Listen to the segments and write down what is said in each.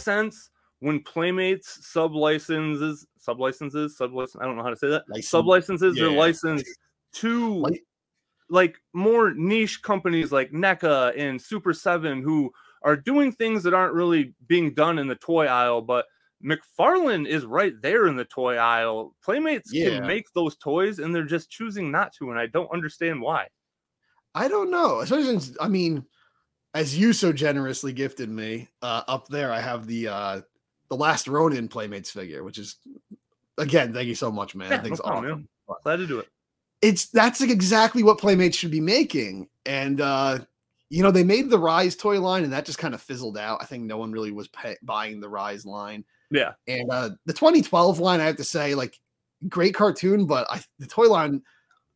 sense when Playmates sublicenses, I don't know how to say that. License. Sublicenses Yeah. their license to like more niche companies like NECA and Super 7 who are doing things that aren't really being done in the toy aisle, but McFarlane is right there in the toy aisle. Playmates can make those toys and they're just choosing not to, and I don't understand why. I don't know. Especially since, I mean, as you so generously gifted me, up there I have the Last Ronin Playmates figure, which is, again, thank you so much, man. Yeah, That thing's no problem, awesome. Man. Glad to do it. That's like exactly what Playmates should be making. And you know, they made the Rise toy line and that just kind of fizzled out. I think no one really was buying the Rise line. Yeah. And the 2012 line, I have to say, like, great cartoon, but the toy line,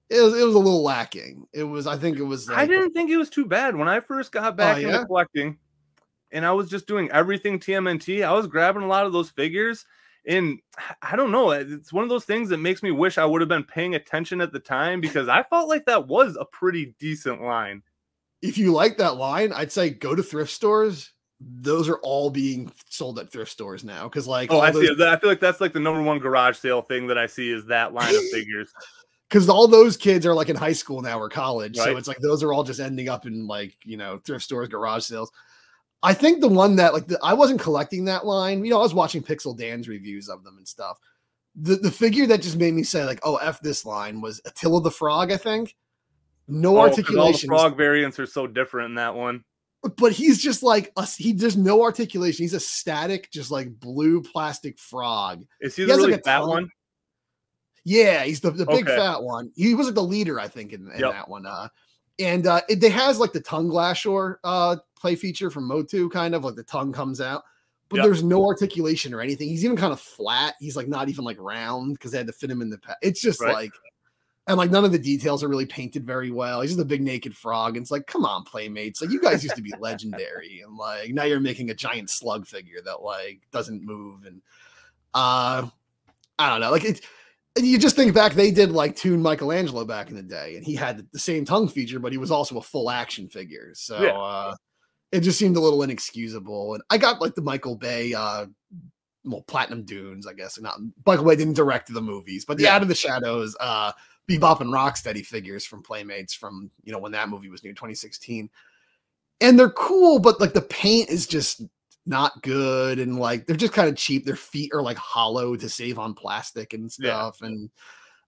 it was a little lacking. I think it was like, I didn't think it was too bad when I first got back into collecting and I was just doing everything TMNT. I was grabbing a lot of those figures. And I don't know, it's one of those things that makes me wish I would have been paying attention at the time, because I felt like that was a pretty decent line. If you like that line, I'd say go to thrift stores. Those are all being sold at thrift stores now. Because like, I see. I feel like that's like the #1 garage sale thing that I see is that line of figures. Because all those kids are like in high school now or college. Right. So it's like those are all just ending up in like, you know, thrift stores, garage sales. I think the one that like I wasn't collecting that line. You know, I was watching Pixel Dan's reviews of them and stuff. The figure that just made me say like, oh, F this line was Attila the Frog, I think. No articulation. All the frog variants are so different in that one. But he's just like there's no articulation. He's a static, just like blue plastic frog. Is he the really fat one? Yeah, he's the big fat one. He was like the leader, I think, in that one. And it has like the tongue Glashore play feature from Motu, kind of like the tongue comes out, but there's no articulation or anything. He's even kind of flat. He's like not even like round because they had to fit him in the it's just like, and like none of the details are really painted very well. He's just a big naked frog. And it's like, come on, Playmates. Like, you guys used to be legendary. And like now you're making a giant slug figure that like doesn't move. And I don't know. Like you just think back, they did like Toon Michelangelo back in the day, and he had the same tongue feature, but he was also a full action figure. So it just seemed a little inexcusable. And I got like the Michael Bay, Platinum Dunes, I guess. Not Michael Bay didn't direct the movies, but the Out of the Shadows, Bebop and Rocksteady figures from Playmates from, you know, when that movie was new, 2016. And they're cool, but like the paint is just not good, and like they're just kind of cheap. Their feet are like hollow to save on plastic and stuff. And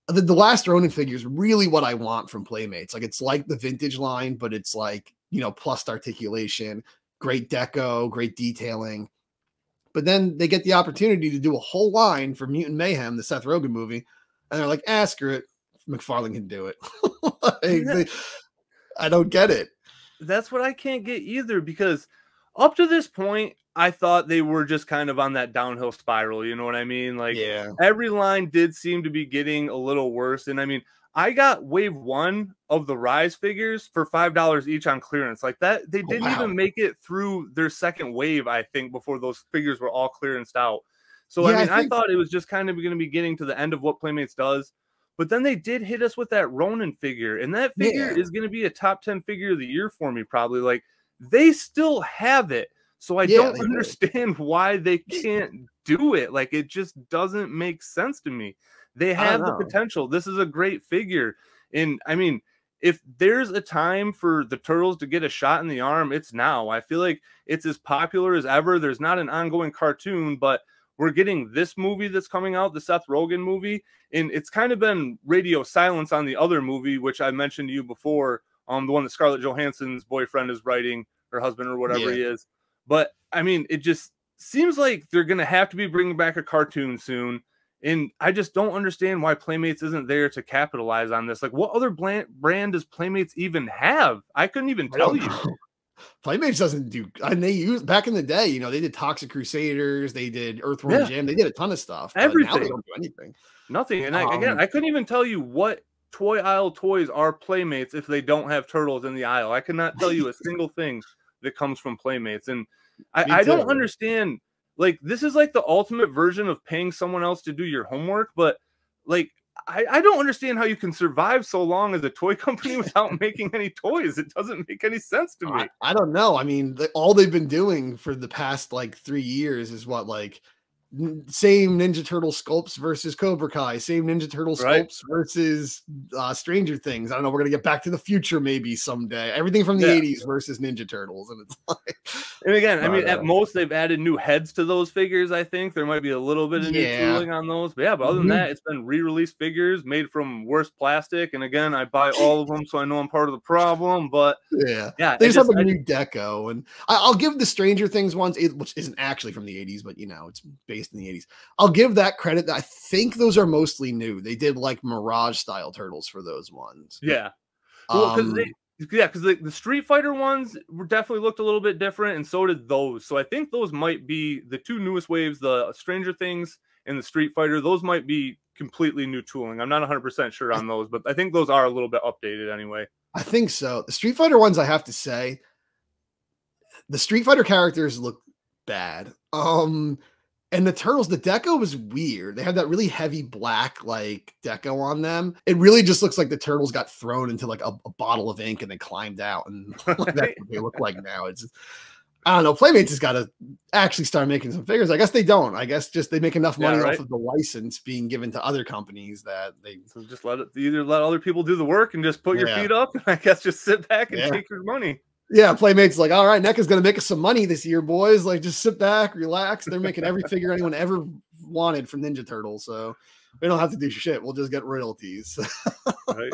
the Last Ronin figure is really what I want from Playmates. Like it's like the vintage line, but it's like, you know, plus articulation, great deco, great detailing. But then they get the opportunity to do a whole line for Mutant Mayhem, the Seth Rogen movie, and they're like, screw it, McFarlane can do it. I don't get it. That's what I can't get either, because up to this point, I thought they were just kind of on that downhill spiral. You know what I mean? Like every line did seem to be getting a little worse. And I mean, I got wave 1 of the Rise figures for $5 each on clearance. Like that, they didn't even make it through their second wave, I think, before those figures were all clearanced out. So I mean, I thought it was just kind of going to be getting to the end of what Playmates does. But then they did hit us with that Ronin figure, and that figure is going to be a top 10 figure of the year for me, probably. Like, they still have it. So I don't understand why they can't do it. Like, it just doesn't make sense to me. They have the potential. This is a great figure. And I mean, if there's a time for the Turtles to get a shot in the arm, it's now. I feel like it's as popular as ever. There's not an ongoing cartoon, but we're getting this movie that's coming out, the Seth Rogen movie, and it's kind of been radio silence on the other movie, which I mentioned to you before, the one that Scarlett Johansson's boyfriend is writing, her husband or whatever he is. But, I mean, it just seems like they're going to have to be bringing back a cartoon soon, and I just don't understand why Playmates isn't there to capitalize on this. Like, what other brand does Playmates even have? I couldn't even tell you. Playmates doesn't do, and they use back in the day, you know, they did Toxic Crusaders, they did Earthworm Jim, they did a ton of stuff. Everything. Now they don't do anything. Nothing. And again, I couldn't even tell you what toy aisle toys are Playmates if they don't have turtles in the aisle. I could not tell you a single thing that comes from Playmates. And I don't understand. Like, this is like the ultimate version of paying someone else to do your homework, but like, I don't understand how you can survive so long as a toy company without making any toys. It doesn't make any sense to me. I don't know. I mean, all they've been doing for the past like 3 years is what, like, same Ninja Turtle sculpts versus Cobra Kai, same Ninja Turtle sculpts versus Stranger Things. I don't know. We're gonna get Back to the Future maybe someday. Everything from the 80s versus Ninja Turtles, and it's like. And again, I mean, at most they've added new heads to those figures. I think there might be a little bit of new tooling on those, but but other than that, it's been re-released figures made from worse plastic. And again, I buy all of them, so I know I'm part of the problem. But yeah, they just have a new deco, and I'll give the Stranger Things ones, which isn't actually from the 80s, but you know, it's based in the 80s. I'll give that credit. I think those are mostly new. They did like Mirage style turtles for those ones. Yeah, well, because the Street Fighter ones definitely looked a little bit different, and so did those. So I think those might be the two newest waves: the Stranger Things and the Street Fighter. Those might be completely new tooling. I'm not 100% sure on those, but I think those are a little bit updated anyway. I think so. The Street Fighter ones, I have to say, the Street Fighter characters look bad. And the turtles, the deco was weird. They had that really heavy black like deco on them. It really just looks like the turtles got thrown into like a bottle of ink and they climbed out, and like, that's what they look like now. It's, I don't know. Playmates has got to actually start making some figures. I guess they don't. I guess just they make enough money off of the license being given to other companies that they just either let other people do the work and just put your feet up, and I guess just sit back and take your money. Yeah, Playmate's like, all right, NECA's going to make us some money this year, boys. Like, just sit back, relax. They're making every figure anyone ever wanted from Ninja Turtles, so we don't have to do shit. We'll just get royalties. Right.